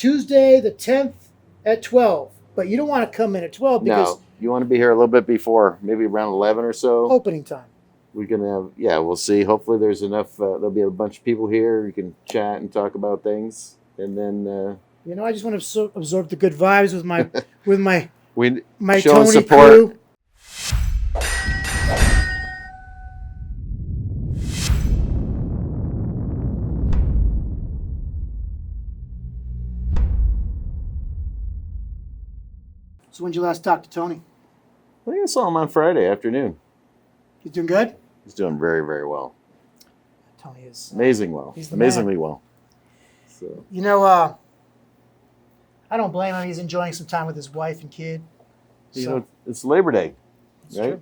Tuesday the 10th at 12. But you don't want to come in at 12 because No, you want to be here a little bit before, maybe around 11 or so. opening time. We can have, we'll see. Hopefully there's enough, there'll be a bunch of people here. You can chat and talk about things. And then... I just want to absorb the good vibes with my showing Tony support. crew. So when did you last talk to Tony? I think I saw him on Friday afternoon. He's doing good? He's doing very, very well. Tony is... Amazing well. He's the Amazingly man. well. So. I don't blame him. He's enjoying some time with his wife and kid. It's Labor Day, right? True.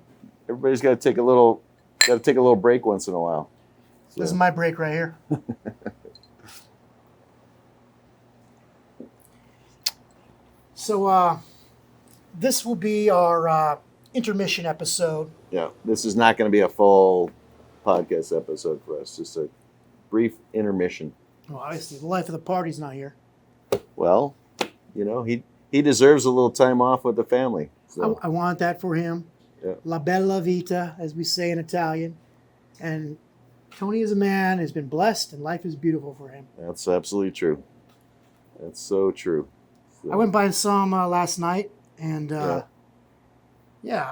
Everybody's got to take a little break once in a while. So. This is my break right here. So this will be our intermission episode. Yeah, this is not going to be a full podcast episode for us. Just a brief intermission. Well, obviously, the life of the party's not here. Well, he deserves a little time off with the family. So. I want that for him. Yeah. La bella vita, as we say in Italian. And Tony is a man, has been blessed, and life is beautiful for him. That's absolutely true. That's so true. So. I went by and saw him last night, and I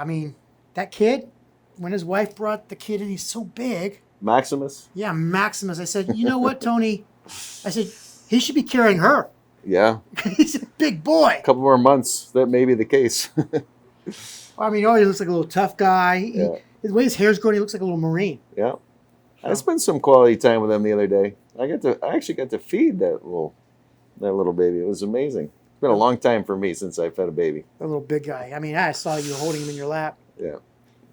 mean, that kid, when his wife brought the kid in, he's so big. Maximus? Yeah, Maximus. I said, you know what, Tony? I said, he should be carrying her. Yeah. He's a big boy. A couple more months, that may be the case. I mean, he looks like a little tough guy. Yeah. The way his hair's growing, he looks like a little Marine. Yeah. I spent some quality time with him the other day. I actually got to feed that little baby. It was amazing. It's been a long time for me since I fed a baby. A little big guy. I mean, I saw you holding him in your lap. Yeah.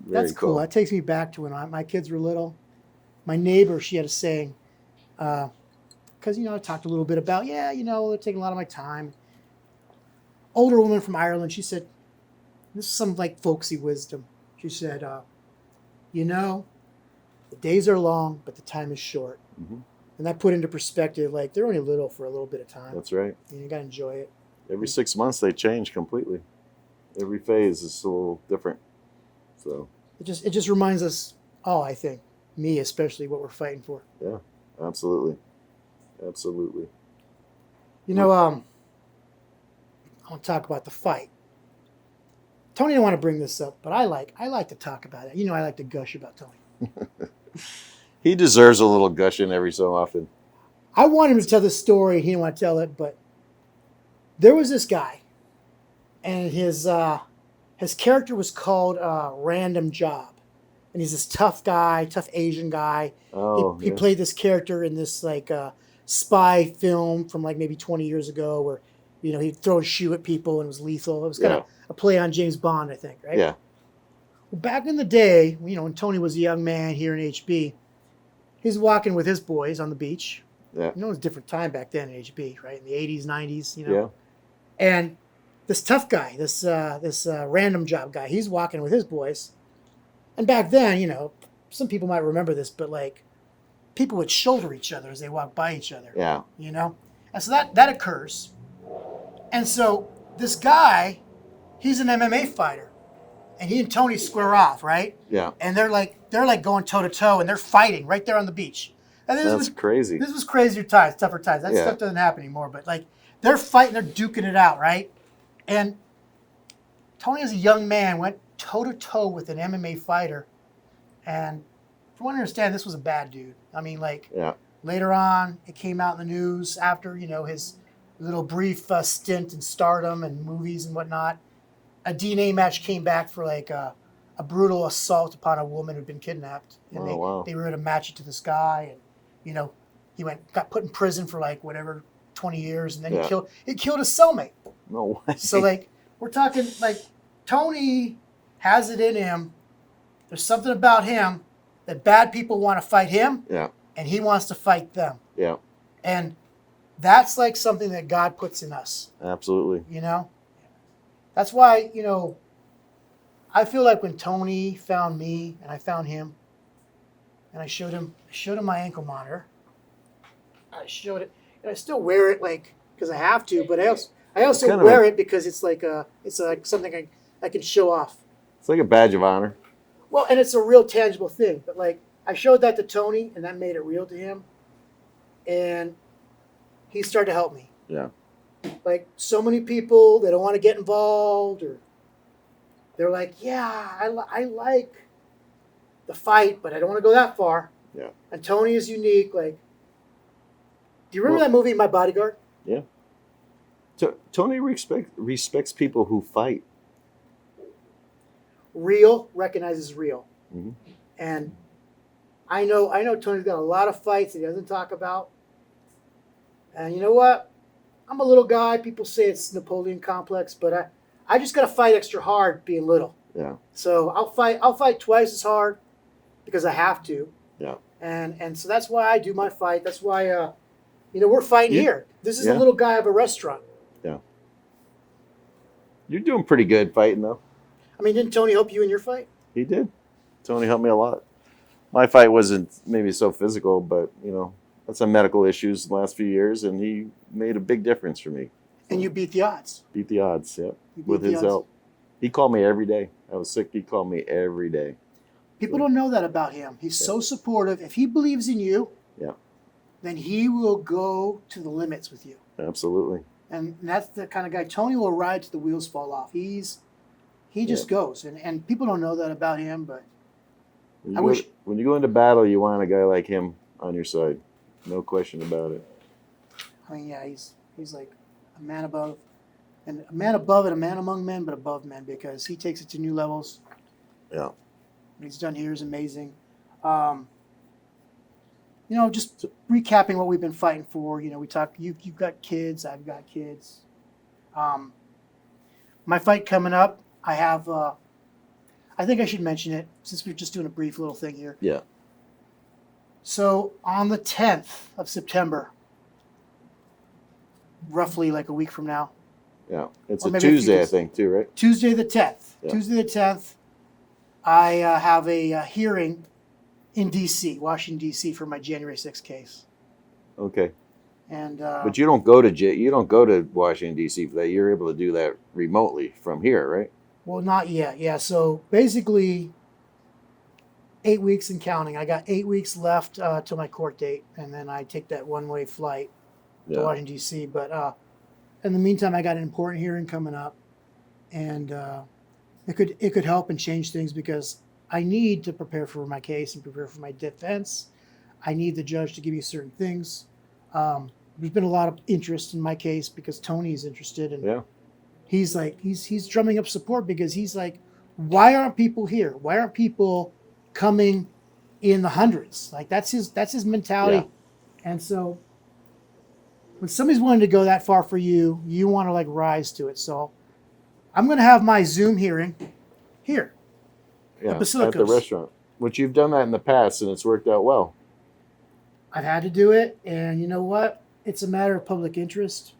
That's cool. That takes me back to when my kids were little. My neighbor, she had a saying, because, I talked a little bit about, they're taking a lot of my time. Older woman from Ireland, she said, this is some folksy wisdom. She said, the days are long, but the time is short. Mm-hmm. And that put into perspective, they're only little for a little bit of time. That's right. And you got to enjoy it. Every 6 months, they change completely. Every phase is a little different. So it just reminds us all, I think, me especially, what we're fighting for. Yeah, absolutely. I want to talk about the fight. Tony didn't want to bring this up, but I like to talk about it. I like to gush about Tony. He deserves a little gushing every so often. I want him to tell the story. He didn't want to tell it, but there was this guy, and his character was called Random Job. And he's this tough guy, tough Asian guy. Oh, he played this character in this spy film from maybe 20 years ago where, he'd throw a shoe at people and it was lethal. It was kind of a play on James Bond, I think, right? Yeah. Well, back in the day, when Tony was a young man here in HB, he's walking with his boys on the beach. Yeah. It was a different time back then in HB, right? In the 80s, 90s, Yeah. And this tough guy, this Random Job guy, he's walking with his boys. And back then, some people might remember this, but people would shoulder each other as they walked by each other. Yeah. And so that occurs. And so this guy, he's an MMA fighter. And he and Tony square off, right? Yeah. And they're going toe to toe and they're fighting right there on the beach. And That's crazy. This was crazier times, tougher times. That stuff doesn't happen anymore. But they're fighting, they're duking it out, right? And Tony, as a young man, went toe-to-toe with an MMA fighter. And from what I understand, this was a bad dude. I mean, later on, it came out in the news after, his little brief stint in stardom and movies and whatnot. A DNA match came back for a brutal assault upon a woman who'd been kidnapped. And they were going to match it to this guy. And, he got put in prison for 20 years. And then he killed his cellmate. No way. So we're talking Tony has it in him. There's something about him that bad people want to fight him. Yeah. And he wants to fight them. Yeah. And that's something that God puts in us. Absolutely. That's why, I feel like when Tony found me and I found him and I showed him my ankle monitor. I showed it and I still wear it because I have to, but I also kind of wear it because it's like something I can show off. It's like a badge of honor. Well, and it's a real tangible thing. But like I showed that to Tony, and that made it real to him, and he started to help me. Yeah. Like so many people, they don't want to get involved, or they're like, yeah, I like the fight, but I don't want to go that far. Yeah. And Tony is unique. Like, do you remember that movie, My Bodyguard? Yeah. Tony respects people who fight. Real recognizes real. Mm-hmm. And I know Tony's got a lot of fights that he doesn't talk about. And you know what? I'm a little guy. People say it's Napoleon complex, but I just got to fight extra hard being little. Yeah. So I'll fight twice as hard because I have to. Yeah. And so that's why I do my fight. That's why we're fighting here. This is a little guy of a restaurant. Yeah. You're doing pretty good fighting though. I mean, didn't Tony help you in your fight? He did. Tony helped me a lot. My fight wasn't maybe so physical, but had some medical issues the last few years, and he made a big difference for me. And you beat the odds. Beat the odds, yeah. With his help. He called me every day. I was sick. He called me every day. People don't know that about him. He's so supportive. If he believes in you, then he will go to the limits with you. Absolutely. And that's the kind of guy. Tony will ride till the wheels fall off. He just goes. And people don't know that about him, but when you go into battle, you want a guy like him on your side. No question about it. I mean, yeah, he's like a man above and a man among men, but above men, because he takes it to new levels. Yeah. What he's done here is amazing. Just recapping what we've been fighting for. We talk. You've got kids. I've got kids. My fight coming up. I have. I think I should mention it since we're just doing a brief little thing here. Yeah. So on the 10th of September, roughly like a week from now. Yeah, it's a Tuesday, I think, too, right? Tuesday the 10th. Yeah. Tuesday the 10th, I have a hearing in D.C., Washington, D.C., for my January 6th case. Okay. And but you don't go to Washington, D.C. for that. You're able to do that remotely from here, right? Well, not yet. Yeah, so basically 8 weeks and counting. I got 8 weeks left till my court date, and then I take that one-way flight to Washington, D.C. But in the meantime, I got an important hearing coming up, and it could help and change things because I need to prepare for my case and prepare for my defense. I need the judge to give me certain things. There's been a lot of interest in my case because Tony's interested, and he's drumming up support because he's like, why aren't people here? Why aren't people coming in the hundreds? Like that's his mentality. Yeah. And so when somebody's willing to go that far for you, you want to like rise to it. So I'm going to have my Zoom hearing here. Yeah, at the restaurant, which you've done that in the past and it's worked out well. I've had to do it, and you know what? It's a matter of public interest.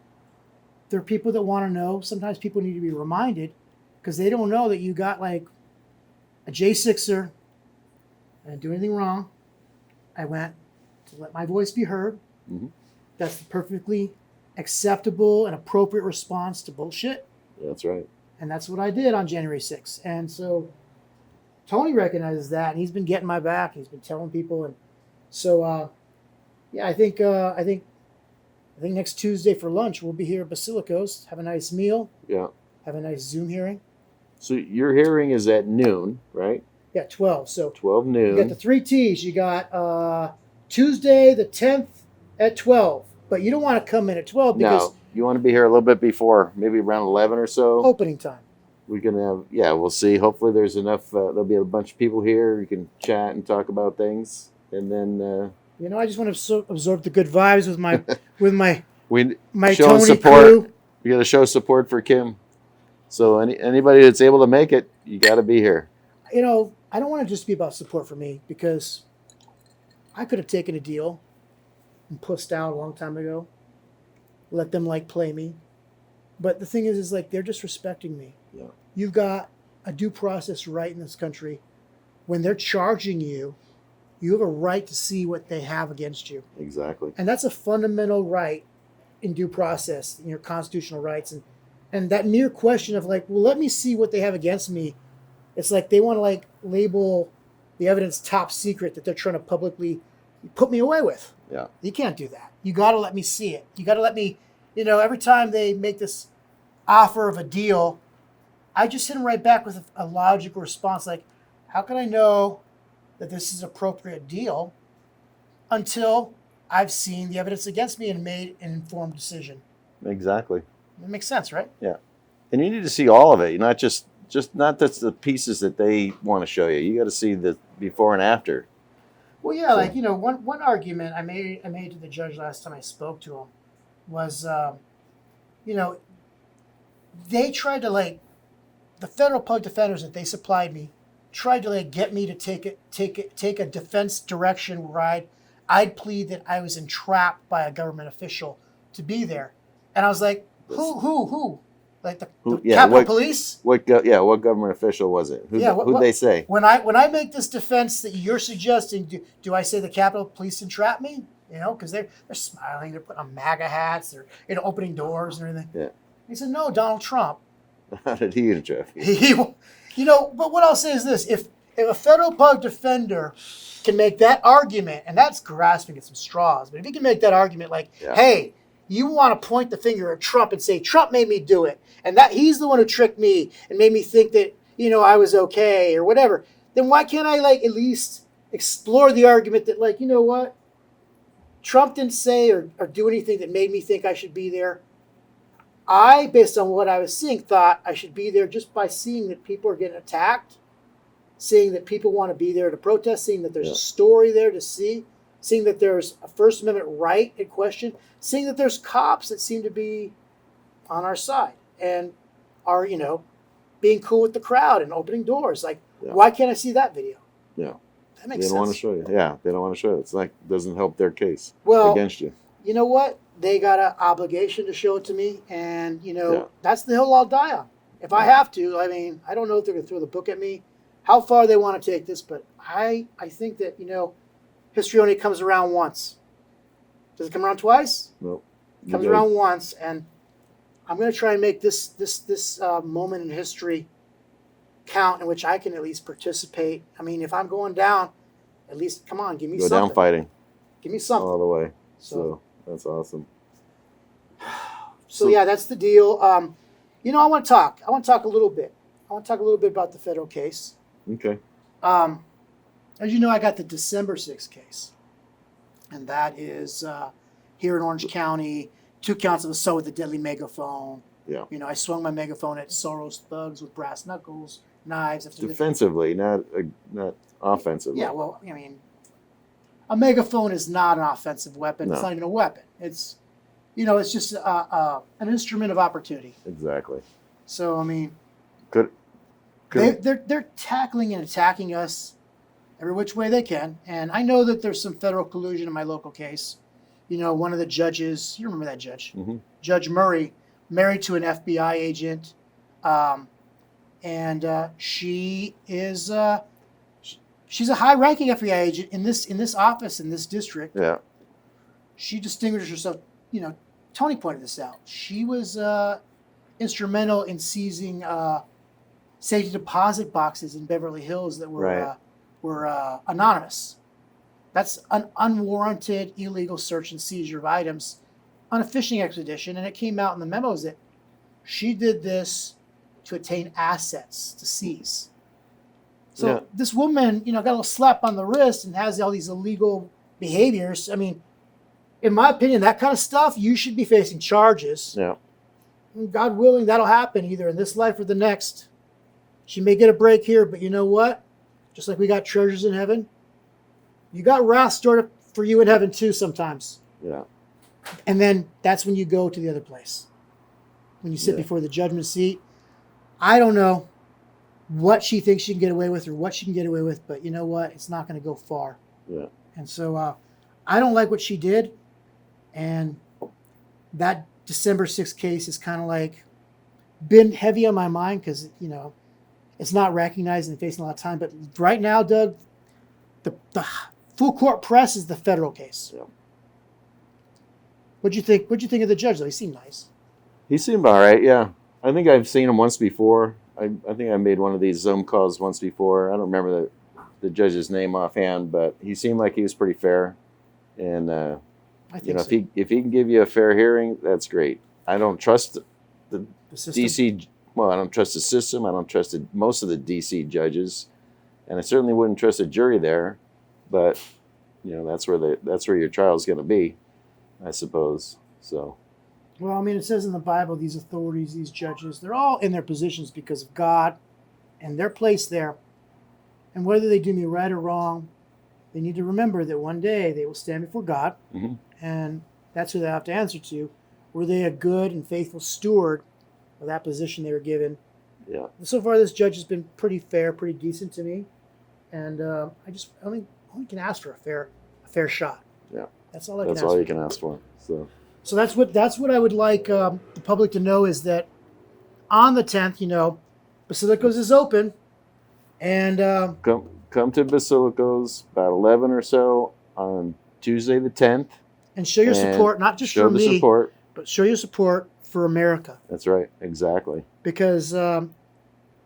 There are people that want to know. Sometimes people need to be reminded because they don't know that you got like a J6er. I didn't do anything wrong. I went to let my voice be heard. Mm-hmm. That's the perfectly acceptable and appropriate response to bullshit. That's right. And that's what I did on January 6th. And so Tony recognizes that, and he's been getting my back. He's been telling people, and so I think next Tuesday for lunch we'll be here at Basilico's, have a nice meal. Yeah. Have a nice Zoom hearing. So your hearing is at noon, right? Yeah, 12. So 12 noon. You got the 3 T's. You got Tuesday the 10th at 12. But you don't want to come in at 12 because you want to be here a little bit before, maybe around 11 or so. Opening time. We can have, we'll see. Hopefully there's enough, there'll be a bunch of people here. You can chat and talk about things. And then... I just want to absorb the good vibes with my my show Tony support. crew. We got to show support for Kim. So anybody that's able to make it, you got to be here. I don't want to just be about support for me because I could have taken a deal and pussed out a long time ago. Let them play me. But the thing is like they're disrespecting me. Yeah. You've got a due process right in this country. When they're charging you, you have a right to see what they have against you. Exactly. And that's a fundamental right in due process, your constitutional rights, and that mere question of like, well, let me see what they have against me. It's like they want to like label the evidence top secret that they're trying to publicly put me away with. Yeah. You can't do that. You got to let me see it. You got to let me, every time they make this offer of a deal, I just hit them right back with a logical response like, how can I know that this is an appropriate deal until I've seen the evidence against me and made an informed decision? Exactly. It makes sense, right? Yeah. And you need to see all of it. You're not just not just the pieces that they want to show you. You got to see the before and after. Well, yeah, like, one argument I made to the judge last time I spoke to him was, they tried to, like, the federal public defenders that they supplied me tried to, like, get me to take a defense direction where I'd plead that I was entrapped by a government official to be there. And I was like, who? Like the Capitol Police? What government official was it? Who'd they say? When I make this defense that you're suggesting, do I say the Capitol Police entrap me? Because they're smiling, they're putting on MAGA hats, they're opening doors and everything. Yeah. He said, no, Donald Trump. How did he entrap you? But what I'll say is this: if a federal public defender can make that argument, and that's grasping at some straws, but if he can make that argument, like, hey, you want to point the finger at Trump and say Trump made me do it, and that he's the one who tricked me and made me think that I was okay or whatever, then why can't I like at least explore the argument that, like, what, Trump didn't say or do anything that made me think I should be there. I, based on what I was seeing, thought I should be there just by seeing that people are getting attacked, seeing that people want to be there to protest, seeing that there's a story there to see, seeing that there's a First Amendment right in question, seeing that there's cops that seem to be on our side and are, being cool with the crowd and opening doors. Like, why can't I see that video? Yeah. That makes sense. They don't want to show you. Yeah, they don't want to show you. It's like, doesn't help their case against you. You know what? They got an obligation to show it to me, and, that's the hill I'll die on. If I have to, I mean, I don't know if they're going to throw the book at me, how far they want to take this, but I think that, history only comes around once. Does it come around twice? Nope. It comes around once, and I'm going to try and make this moment in history count in which I can at least participate. I mean, if I'm going down, at least, come on, give me something. Go down fighting. Give me something. All the way. So that's awesome. So yeah, that's the deal. I want to talk. I want to talk a little bit. About the federal case. Okay. As you know, I got the December 6th case, and that is here in Orange County. 2 counts of assault with a deadly megaphone. Yeah. I swung my megaphone at Soros thugs with brass knuckles, knives. Defensively, not offensively. Yeah. Well, I mean, a megaphone is not an offensive weapon. No. It's not even a weapon. It's, it's just an instrument of opportunity. Exactly. So I mean, they're tackling and attacking us every which way they can, and I know that there's some federal collusion in my local case. One of the judges, you remember that judge, Judge Murray, married to an FBI agent, and she is she's a high-ranking FBI agent in this office in this district. Yeah. She distinguished herself. Tony pointed this out. She was instrumental in seizing safety deposit boxes in Beverly Hills that were anonymous. That's an unwarranted illegal search and seizure of items on a fishing expedition, and it came out in the memos that she did this to attain assets to seize. So this woman, got a little slap on the wrist and has all these illegal behaviors. I mean, in my opinion, that kind of stuff, you should be facing charges. Yeah. God willing, that'll happen either in this life or the next. She may get a break here, but you know what? Just like we got treasures in heaven, you got wrath stored up for you in heaven too sometimes. Yeah. And then that's when you go to the other place. When you sit before the judgment seat. I don't know what she thinks she can get away with or what she can get away with, but you know what? It's not going to go far. Yeah. And so I don't like what she did. And that December 6th case is kind of like been heavy on my mind because, it's not recognized and facing a lot of time. But right now, Doug, the full court press is the federal case. Yeah. What'd you think? What'd you think of the judge? Though he seemed nice. He seemed all right. Yeah, I think I've seen him once before. I think I made one of these Zoom calls once before. I don't remember the judge's name offhand, but he seemed like he was pretty fair. And I think so. if he can give you a fair hearing, that's great. I don't trust the system? DC. Well, I don't trust the system. I don't trust most of the DC judges, and I certainly wouldn't trust a jury there. But that's where your trial's going to be, I suppose. So. Well, I mean, it says in the Bible, these authorities, these judges, they're all in their positions because of God and their place there. And whether they do me right or wrong, they need to remember that one day they will stand before God, and that's who they have to answer to. Were they a good and faithful steward of that position they were given? Yeah. So far, this judge has been pretty fair, pretty decent to me, and I only can ask for a fair shot. Yeah. That's all I can ask. That's all for. you can ask for. So that's what I would like the public to know is that on the 10th, Basilico's is open, and come to Basilico's about 11 or so on Tuesday the 10th, and show your support, not just for me, but show your support for America. That's right, exactly. Because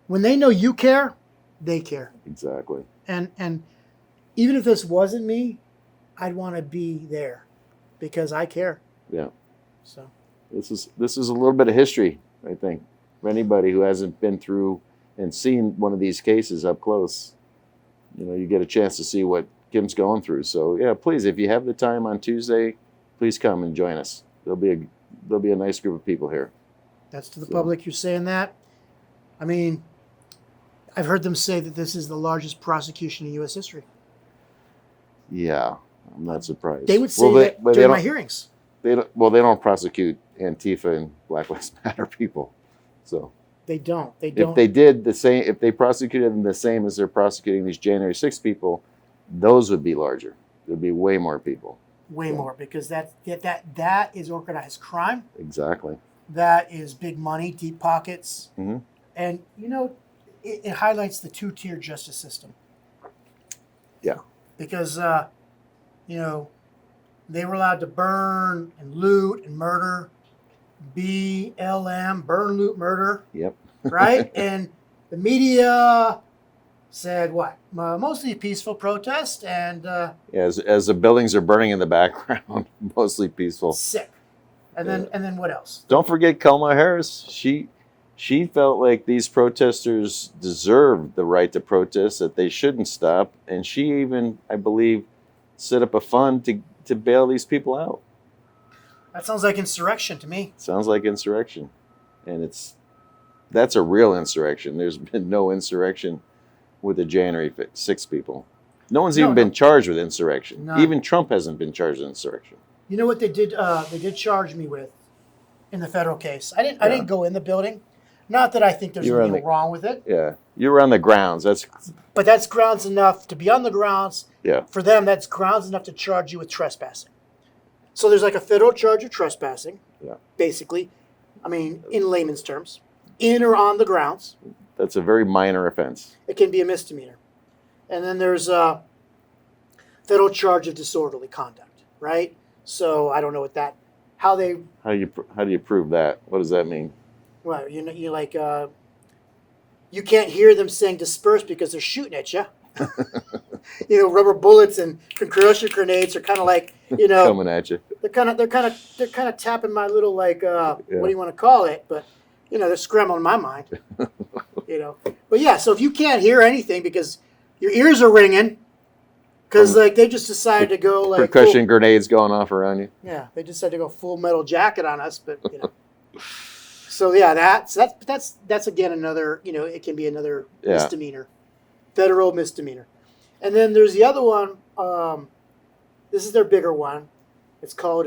when they know you care, they care. Exactly. And even if this wasn't me, I'd want to be there because I care. Yeah. So this is a little bit of history, I think, for anybody who hasn't been through and seen one of these cases up close. You get a chance to see what Kim's going through. So yeah, please, if you have the time on Tuesday, please come and join us. There'll be a nice group of people here. That's to the public. You're saying that. I mean, I've heard them say that this is the largest prosecution in U.S. history. Yeah, I'm not surprised. They would say that during my hearings. They don't prosecute Antifa and Black Lives Matter people. So they don't. If they did the same, if they prosecuted them the same as they're prosecuting these January 6th people, those would be larger. There'd be way more people. Way more, because that is organized crime. Exactly. That is big money, deep pockets. Mm-hmm. And, it highlights the two-tier justice system. Yeah. Because, they were allowed to burn and loot and murder. BLM, burn, loot, murder. Yep. Right? And the media said what? Mostly peaceful protest and... as the buildings are burning in the background, mostly peaceful. Sick. And then what else? Don't forget Kamala Harris. She felt like these protesters deserved the right to protest, that they shouldn't stop. And she even, I believe, set up a fund to bail these people out. That sounds like insurrection to me. Sounds like insurrection. And that's a real insurrection. There's been no insurrection with the January 6 people. No one's even been charged with insurrection. None. Even Trump hasn't been charged with insurrection. You know what they did? They did charge me with in the federal case. I didn't go in the building. Not that I think there's anything wrong with it. Yeah, you were on the grounds. But that's grounds enough to be on the grounds. Yeah. For them, that's grounds enough to charge you with trespassing. So there's like a federal charge of trespassing. Yeah. Basically, I mean, in layman's terms, in or on the grounds. That's a very minor offense. It can be a misdemeanor. And then there's a federal charge of disorderly conduct, right? So I don't know what that, how do you prove that? What does that mean? Well, you like, you can't hear them saying disperse because they're shooting at you. Rubber bullets and concussion grenades are kind of like, coming at you. They're kind of tapping my little what do you want to call it? But they're scrambling my mind. But yeah, so if you can't hear anything because your ears are ringing, because they just decided to go percussion grenades going off around you. Yeah, they decided to go full metal jacket on us, but So yeah, that's again another it can be another misdemeanor, federal misdemeanor, and then there's the other one. This is their bigger one. It's called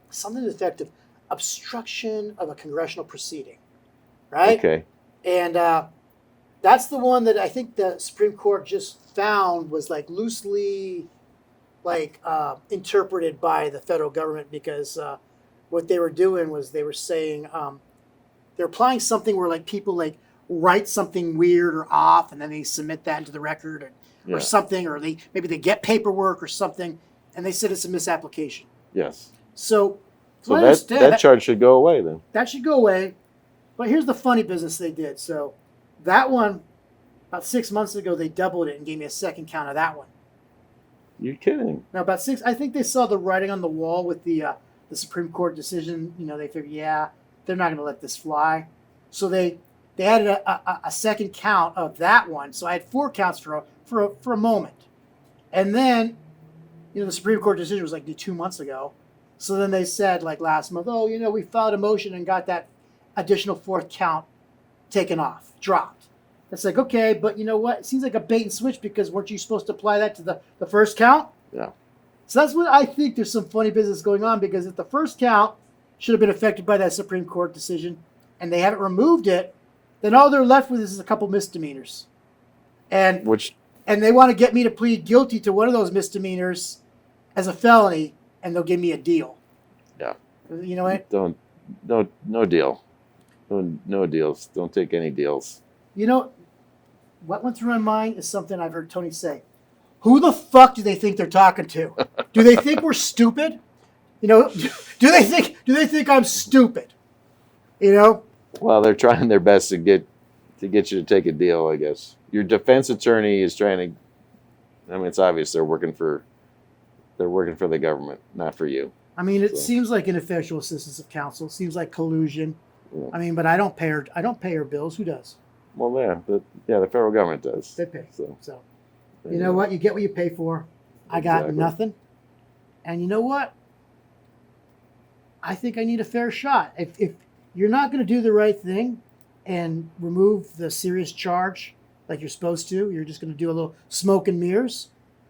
something to the effect of obstruction of a congressional proceeding, right? Okay. And that's the one that I think the Supreme Court just found was loosely interpreted by the federal government because. What they were doing was they were saying they're applying something where people write something weird or off and then they submit that into the record or something, or maybe they get paperwork or something, and they said it's a misapplication. Yes. So, So I that understand charge should go away then. that should go away. But here's the funny business they did. So that one, about 6 months ago, they doubled it and gave me a second count of that one. You're kidding. Now about I think they saw the writing on the wall with the Supreme Court decision. You know, they figured, yeah, they're not going to let this fly. So they added a second count of that one. So I had 4 counts for a moment. And then, you know, the Supreme Court decision was like 2 months ago. So then they said like last month, oh, you know, we filed a motion and got that additional 4th count taken off, dropped. It's like, okay, but you know what? It seems like a bait and switch because weren't you supposed to apply that to the first count? Yeah. So that's what I think there's some funny business going on because if the first count should have been affected by that Supreme Court decision and they haven't removed it, then all they're left with is a couple misdemeanors. And they want to get me to plead guilty to one of those misdemeanors as a felony and they'll give me a deal. Yeah. You know what? No deal. No deals. Don't take any deals. You know, what went through my mind is something I've heard Tony say. Who the fuck do they think they're talking to? Do they think we're stupid? You know, do they think I'm stupid? You know? Well, they're trying their best to get you to take a deal, I guess. Your defense attorney is trying to. I mean, it's obvious they're working for the government, not for you. I mean, it seems like ineffectual assistance of counsel. It seems like collusion. Yeah. I mean, but I don't pay her bills. Who does? Well, yeah, the federal government does. They pay. So you know what? You get what you pay for. I got nothing. And you know what? I think I need a fair shot. If you're not going to do the right thing and remove the serious charge like you're supposed to, you're just going to do a little smoke and mirrors,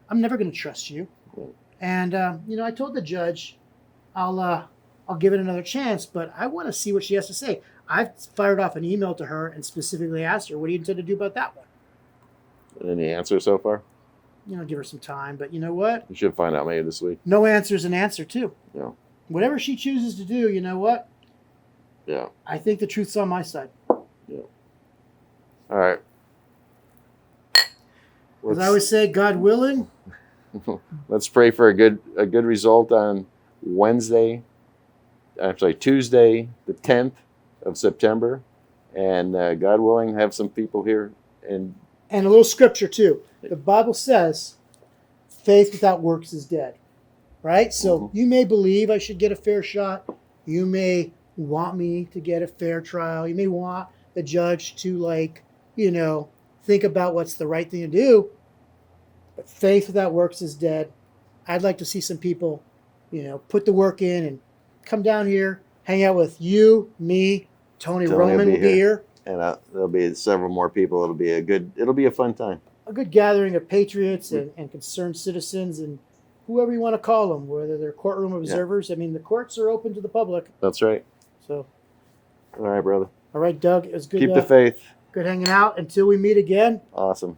I'm never going to trust you. Yeah. And, you know, I told the judge I'll give it another chance, but I want to see what she has to say. I've fired off an email to her and specifically asked her, what do you intend to do about that one? Any answer so far? You know, give her some time. But you know what? You should find out maybe this week. No answer is an answer, too. Yeah. Whatever she chooses to do, you know what? Yeah. I think the truth's on my side. Yeah. All right. As I always say, God willing. Let's pray for a good result on Tuesday, the 10th of September, and God willing, have some people here. And a little scripture too. The Bible says, "Faith without works is dead." Right. So you may believe I should get a fair shot. You may want me to get a fair trial. You may want the judge to think about what's the right thing to do. But faith without works is dead. I'd like to see some people, put the work in and come down here, hang out with you, me, Tony Roman will be here. And there'll be several more people. It'll be a fun time. A good gathering of patriots and concerned citizens and whoever you want to call them, whether they're courtroom observers. Yeah. I mean, the courts are open to the public. That's right. So. All right, brother. All right, Doug. It was good. Keep the faith. Good hanging out until we meet again. Awesome.